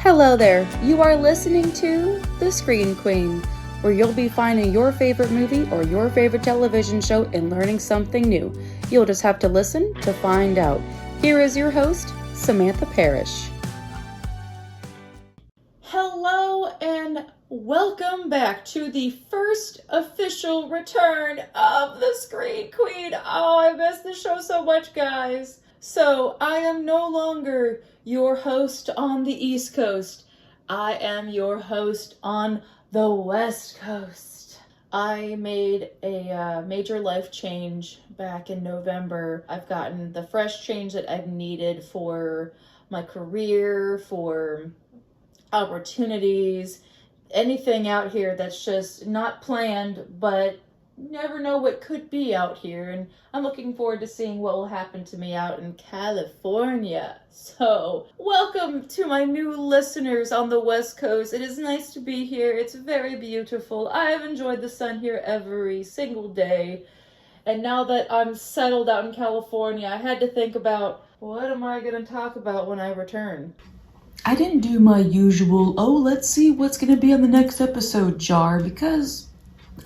Hello there, you are listening to The Screen Queen, where you'll be finding your favorite movie or your favorite television show and learning something new. You'll just have to listen to find out. Here is your host, Samantha Parrish. Hello and welcome back to the first official return of The Screen Queen. Oh, I miss the show so much, guys. So, I am no longer your host on the East Coast. I am your host on the West Coast. I made a major life change back in November. I've gotten the fresh change that I've needed for my career, for opportunities, anything out here that's just not planned, but never know what could be out here. And I'm looking forward to seeing what will happen to me out in California. So, welcome to my new listeners on the West Coast. It is nice to be here. It's very beautiful. I have enjoyed the sun here every single day. And now that I'm settled out in California, I had to think about, what am I going to talk about when I return? I didn't do my usual, let's see what's going to be on the next episode jar, because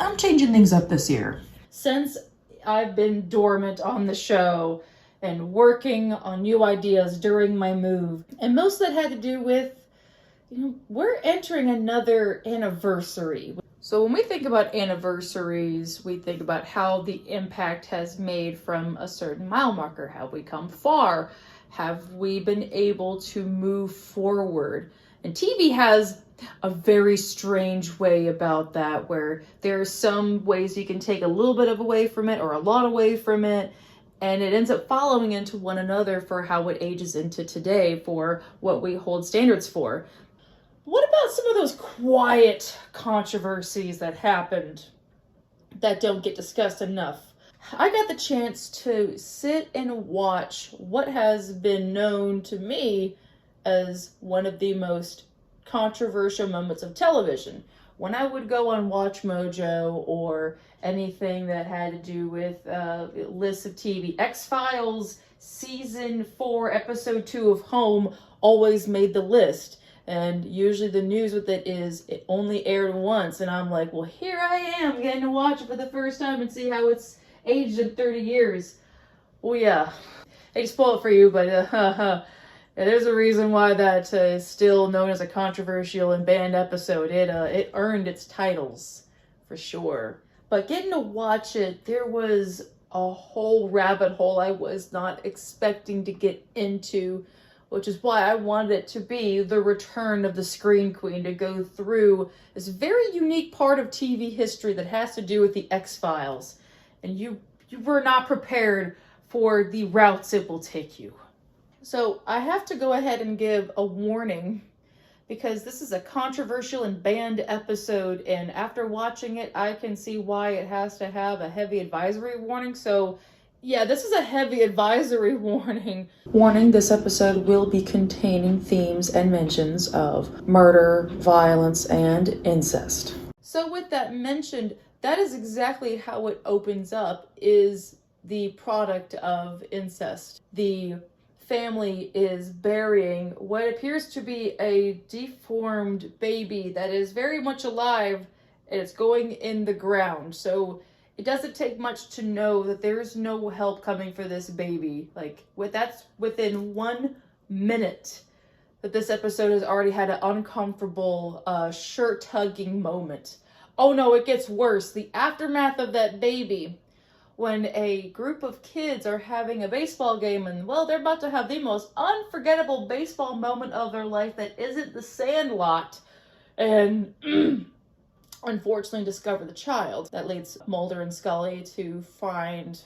I'm changing things up this year. Since I've been dormant on the show and working on new ideas during my move, and most of that had to do with, we're entering another anniversary. So when we think about anniversaries, we think about how the impact has made from a certain mile marker. Have we come far? Have we been able to move forward? And TV has a very strange way about that, where there are some ways you can take a little bit of away from it or a lot away from it, and it ends up following into one another for how it ages into today for what we hold standards for. What about some of those quiet controversies that happened that don't get discussed enough? I got the chance to sit and watch what has been known to me as one of the most controversial moments of television. When I would go on Watch Mojo or anything that had to do with lists of TV, X-Files Season 4, Episode 2 of Home always made the list. And usually the news with it is it only aired once. And I'm like, well, here I am getting to watch it for the first time and see how it's aged in 30 years. Well, yeah. I just spoil it for you, but yeah, there's a reason why that is still known as a controversial and banned episode. It earned its titles, for sure. But getting to watch it, there was a whole rabbit hole I was not expecting to get into, which is why I wanted it to be the return of the Screen Queen, to go through this very unique part of TV history that has to do with the X-Files. And you were not prepared for the routes it will take you. So I have to go ahead and give a warning, because this is a controversial and banned episode, and after watching it, I can see why it has to have a heavy advisory warning. So yeah, this is a heavy advisory warning. Warning, this episode will be containing themes and mentions of murder, violence, and incest. So with that mentioned, that is exactly how it opens up, is the product of incest. The family is burying what appears to be a deformed baby that is very much alive, and it's going in the ground. So it doesn't take much to know that there's no help coming for this baby. That's within 1 minute that this episode has already had an uncomfortable shirt-tugging moment. Oh no, it gets worse. The aftermath of that baby, when a group of kids are having a baseball game and, they're about to have the most unforgettable baseball moment of their life that isn't the Sandlot, and unfortunately discover the child. That leads Mulder and Scully to find,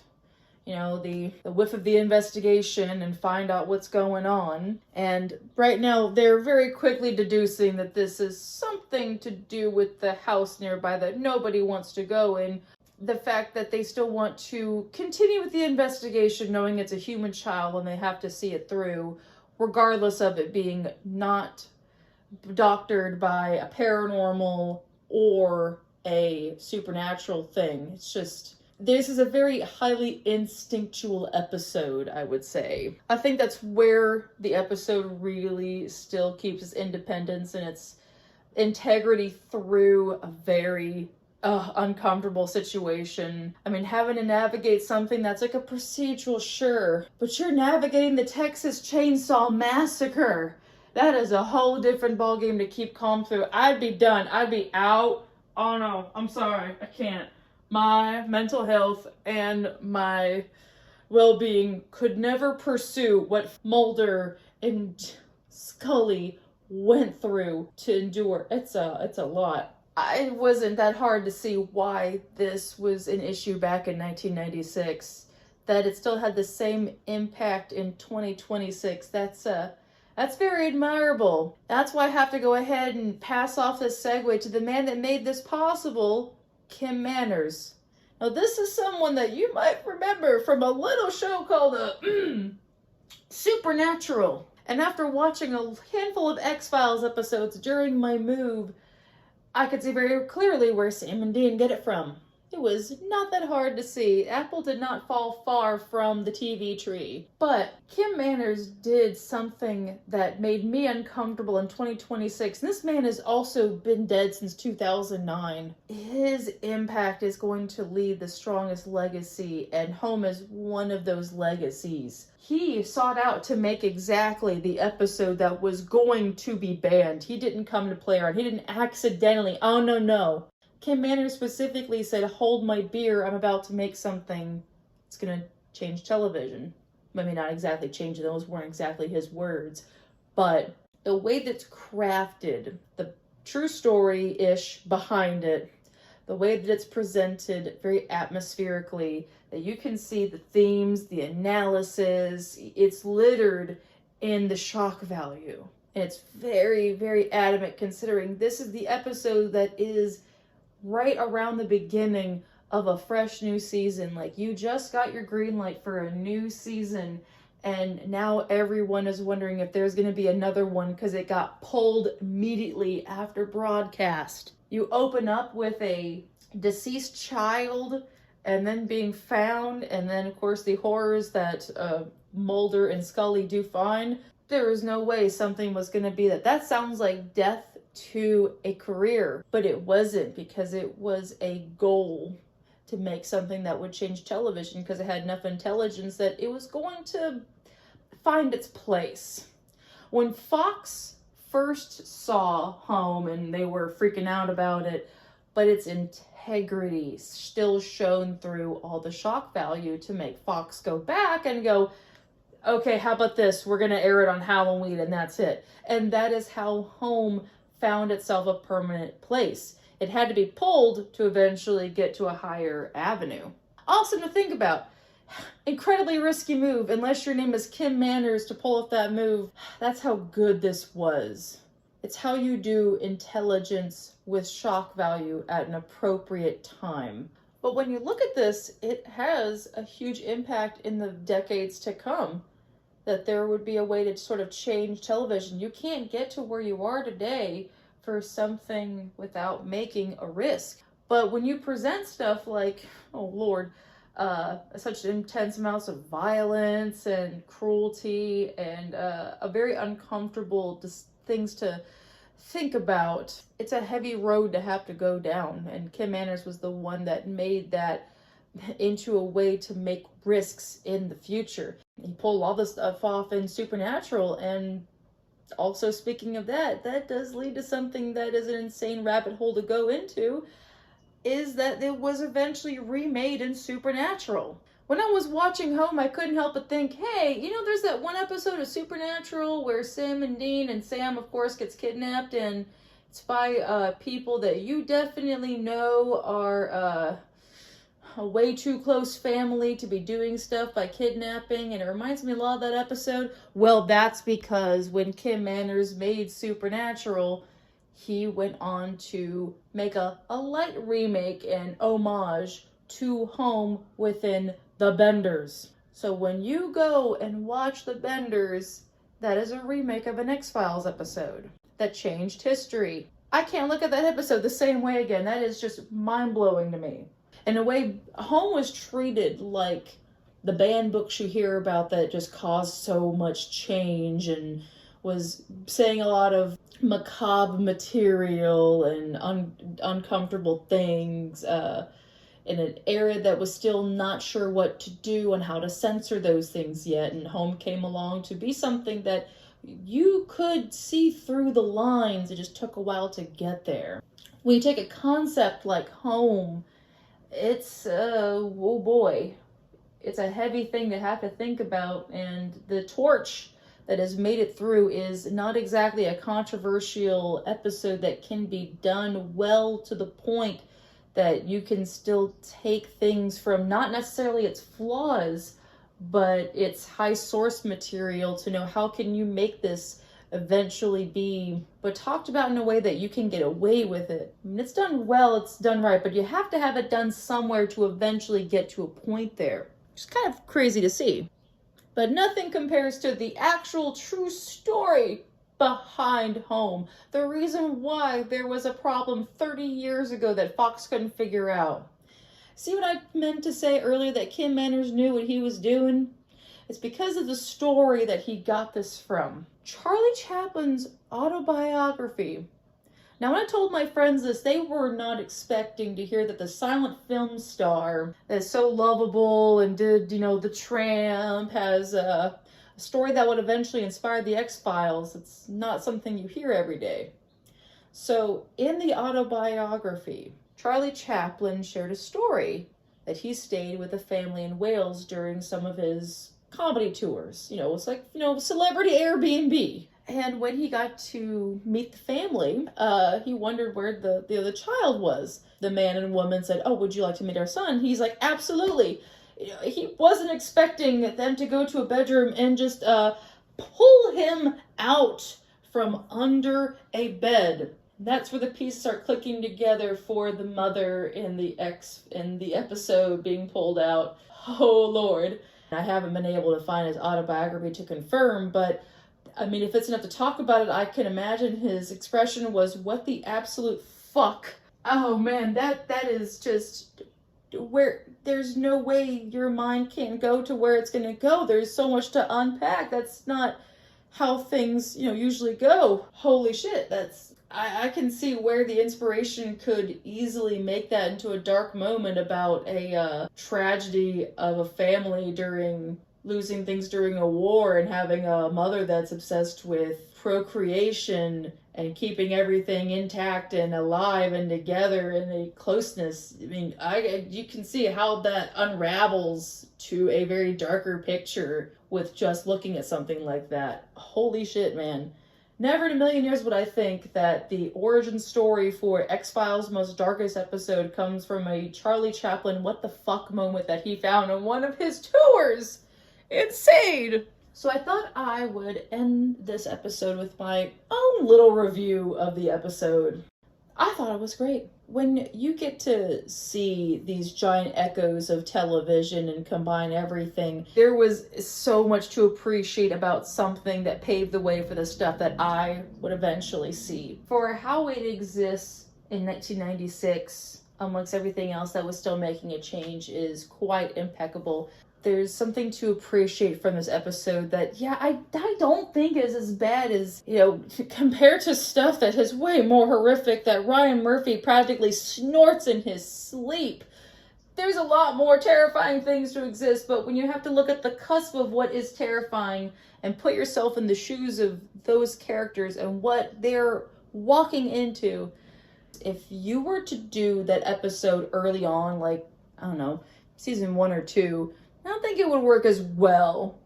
the whiff of the investigation and find out what's going on. And right now, they're very quickly deducing that this is something to do with the house nearby that nobody wants to go in. The fact that they still want to continue with the investigation, knowing it's a human child and they have to see it through, regardless of it being not doctored by a paranormal or a supernatural thing. It's just This is a very highly instinctual episode, I would say. I think that's where the episode really still keeps its independence and its integrity through a very uncomfortable situation. I mean, having to navigate something that's like a procedural, sure, but you're navigating the Texas Chainsaw Massacre. That is a whole different ballgame to keep calm through. I'd be done. I'd be out. Oh no, I'm sorry. I can't. My mental health and my well-being could never pursue what Mulder and Scully went through to endure. It's a lot. It wasn't that hard to see why this was an issue back in 1996. That it still had the same impact in 2026. That's very admirable. That's why I have to go ahead and pass off this segue to the man that made this possible, Kim Manners. Now, this is someone that you might remember from a little show called Supernatural. And after watching a handful of X-Files episodes during my move, I could see very clearly where Sam and Dean get it from. It was not that hard to see. Apple did not fall far from the TV tree. But Kim Manners did something that made me uncomfortable in 2026. And this man has also been dead since 2009. His impact is going to leave the strongest legacy, and Home is one of those legacies. He sought out to make exactly the episode that was going to be banned. He didn't come to play around. He didn't accidentally, oh no. Kim Manners specifically said, hold my beer, I'm about to make something that's going to change television. I mean, not exactly change, those weren't exactly his words, but the way that's crafted, the true story-ish behind it, the way that it's presented very atmospherically, that you can see the themes, the analysis, it's littered in the shock value. And it's very, very adamant considering this is the episode that is right around the beginning of a fresh new season. Like, you just got your green light for a new season, and now everyone is wondering if there's going to be another one because it got pulled immediately after broadcast. You open up with a deceased child and then being found, and then of course the horrors that Mulder and Scully do find. There was no way something was going to be that. That sounds like death to a career, but it wasn't, because it was a goal to make something that would change television, because it had enough intelligence that it was going to find its place. When Fox first saw Home, and they were freaking out about it, but its integrity still shone through all the shock value to make Fox go back and go, okay, how about this? We're going to air it on Halloween, and that's it. And that is how Home found itself a permanent place. It had to be pulled to eventually get to a higher avenue. Awesome to think about. Incredibly risky move, unless your name is Kim Manners to pull off that move. That's how good this was. It's how you do intelligence with shock value at an appropriate time. But when you look at this, it has a huge impact in the decades to come. That there would be a way to sort of change television. You can't get to where you are today for something without making a risk. But when you present stuff like, oh Lord, such intense amounts of violence and cruelty and a very uncomfortable things to think about, it's a heavy road to have to go down. And Kim Manners was the one that made that into a way to make risks in the future. He pulled all this stuff off in Supernatural, and also speaking of that, that does lead to something that is an insane rabbit hole to go into, is that it was eventually remade in Supernatural. When I was watching Home, I couldn't help but think, hey, you know, there's that one episode of Supernatural where Sam and Dean, and Sam, of course, gets kidnapped, and it's by people that you definitely know are a way too close family to be doing stuff by kidnapping, and it reminds me a lot of that episode. Well, that's because when Kim Manners made Supernatural, he went on to make a light remake and homage to Home within The Benders. So when you go and watch The Benders, that is a remake of an X-Files episode that changed history. I can't look at that episode the same way again. That is just mind-blowing to me. In a way, Home was treated like the banned books you hear about that just caused so much change and was saying a lot of macabre material and uncomfortable things in an era that was still not sure what to do and how to censor those things yet. And Home came along to be something that you could see through the lines. It just took a while to get there. When you take a concept like Home, it's, oh boy, it's a heavy thing to have to think about, and the torch that has made it through is not exactly a controversial episode that can be done well to the point that you can still take things from not necessarily its flaws, but its high source material to know how can you make this eventually be, but talked about in a way that you can get away with it. I mean, it's done well, it's done right, but you have to have it done somewhere to eventually get to a point there. It's kind of crazy to see. But nothing compares to the actual true story behind Home. The reason why there was a problem 30 years ago that Fox couldn't figure out. See what I meant to say earlier, that Kim Manners knew what he was doing? It's because of the story that he got this from. Charlie Chaplin's autobiography. Now, when I told my friends this, they were not expecting to hear that the silent film star that is so lovable and did, The Tramp, has a story that would eventually inspire the X-Files. It's not something you hear every day. So, in the autobiography, Charlie Chaplin shared a story that he stayed with a family in Wales during some of his comedy tours. It's like, celebrity Airbnb. And when he got to meet the family, he wondered where the other child was. The man and woman said, "Oh, would you like to meet our son?" He's like, "Absolutely." He wasn't expecting them to go to a bedroom and just pull him out from under a bed. That's where the pieces are clicking together for the mother in the episode being pulled out. Oh, Lord. I haven't been able to find his autobiography to confirm, but I mean, if it's enough to talk about it, I can imagine his expression was, "What the absolute fuck?" Oh man, that is just where there's no way your mind can go to where it's going to go. There's so much to unpack. That's not how things, usually go. Holy shit, I can see where the inspiration could easily make that into a dark moment about a tragedy of a family losing things during a war and having a mother that's obsessed with procreation and keeping everything intact and alive and together in a closeness. I mean, you can see how that unravels to a very darker picture with just looking at something like that. Holy shit, man. Never in a million years would I think that the origin story for X-Files' most darkest episode comes from a Charlie Chaplin what the fuck moment that he found on one of his tours. Insane! So I thought I would end this episode with my own little review of the episode. I thought it was great. When you get to see these giant echoes of television and combine everything, there was so much to appreciate about something that paved the way for the stuff that I would eventually see. For how it exists in 1996, amongst everything else that was still making a change, is quite impeccable. There's something to appreciate from this episode that, I don't think is as bad as, compared to stuff that is way more horrific that Ryan Murphy practically snorts in his sleep. There's a lot more terrifying things to exist, but when you have to look at the cusp of what is terrifying and put yourself in the shoes of those characters and what they're walking into, if you were to do that episode early on, like, I don't know, season 1 or 2, I don't think it would work as well.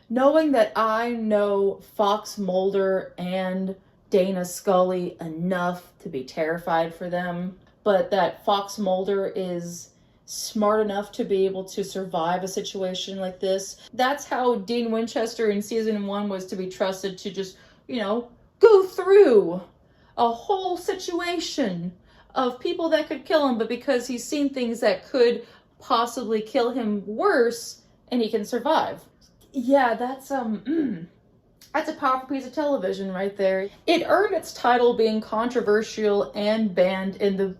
Knowing that I know Fox Mulder and Dana Scully enough to be terrified for them, but that Fox Mulder is smart enough to be able to survive a situation like this. That's how Dean Winchester in season 1 was to be trusted to just, go through a whole situation of people that could kill him, but because he's seen things that could possibly kill him worse, and he can survive. Yeah, that's a powerful piece of television right there. It earned its title being controversial and banned in the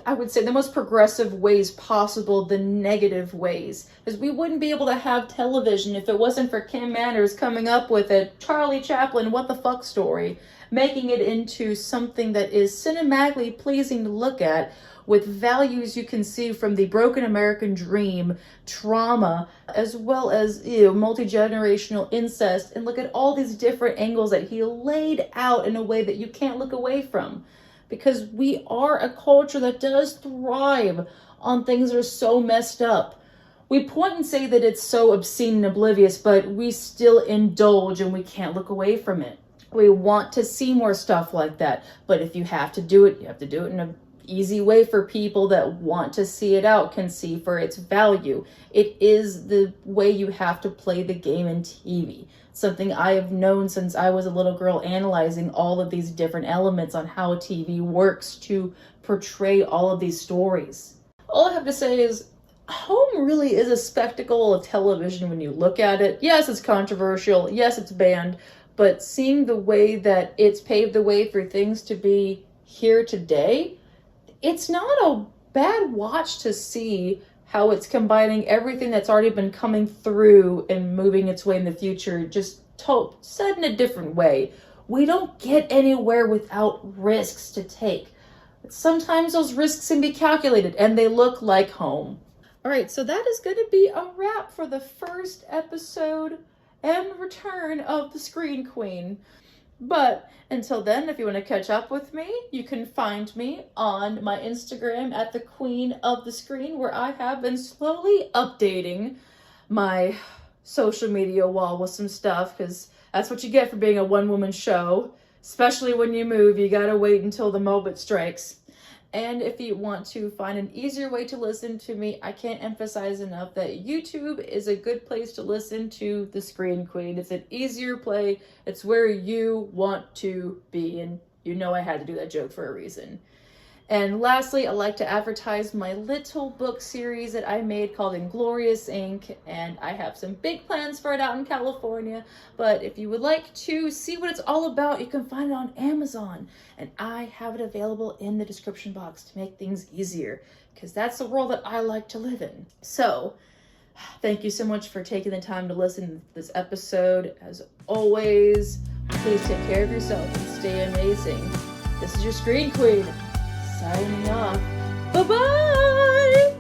I would say, the most progressive ways possible, the negative ways. Because we wouldn't be able to have television if it wasn't for Kim Manners coming up with a Charlie Chaplin what the fuck story, making it into something that is cinematically pleasing to look at, with values you can see from the broken American dream, trauma, as well as, multi-generational incest, and look at all these different angles that he laid out in a way that you can't look away from. Because we are a culture that does thrive on things that are so messed up. We point and say that it's so obscene and oblivious, but we still indulge and we can't look away from it. We want to see more stuff like that, but if you have to do it, you have to do it in an easy way for people that want to see it out, can see for its value. It is the way you have to play the game in TV. Something I have known since I was a little girl, analyzing all of these different elements on how TV works to portray all of these stories. All I have to say is, home really is a spectacle of television when you look at it. Yes, it's controversial. Yes, it's banned. But seeing the way that it's paved the way for things to be here today, it's not a bad watch to see how it's combining everything that's already been coming through and moving its way in the future, just said in a different way. We don't get anywhere without risks to take. But sometimes those risks can be calculated and they look like home. All right, so that is going to be a wrap for the first episode and return of the Screen Queen. But until then, if you want to catch up with me, you can find me on my Instagram at the Queen of the Screen, where I have been slowly updating my social media wall with some stuff, because that's what you get for being a one-woman show. Especially when you move, you gotta wait until the moment strikes. And if you want to find an easier way to listen to me, I can't emphasize enough that YouTube is a good place to listen to the Screen Queen. It's an easier play. It's where you want to be. And you know I had to do that joke for a reason. And lastly, I like to advertise my little book series that I made called Inglorious Inc. And I have some big plans for it out in California. But if you would like to see what it's all about, you can find it on Amazon. And I have it available in the description box to make things easier, because that's the world that I like to live in. So, thank you so much for taking the time to listen to this episode. As always, please take care of yourself and stay amazing. This is your Screen Queen, signing off. Bye-bye!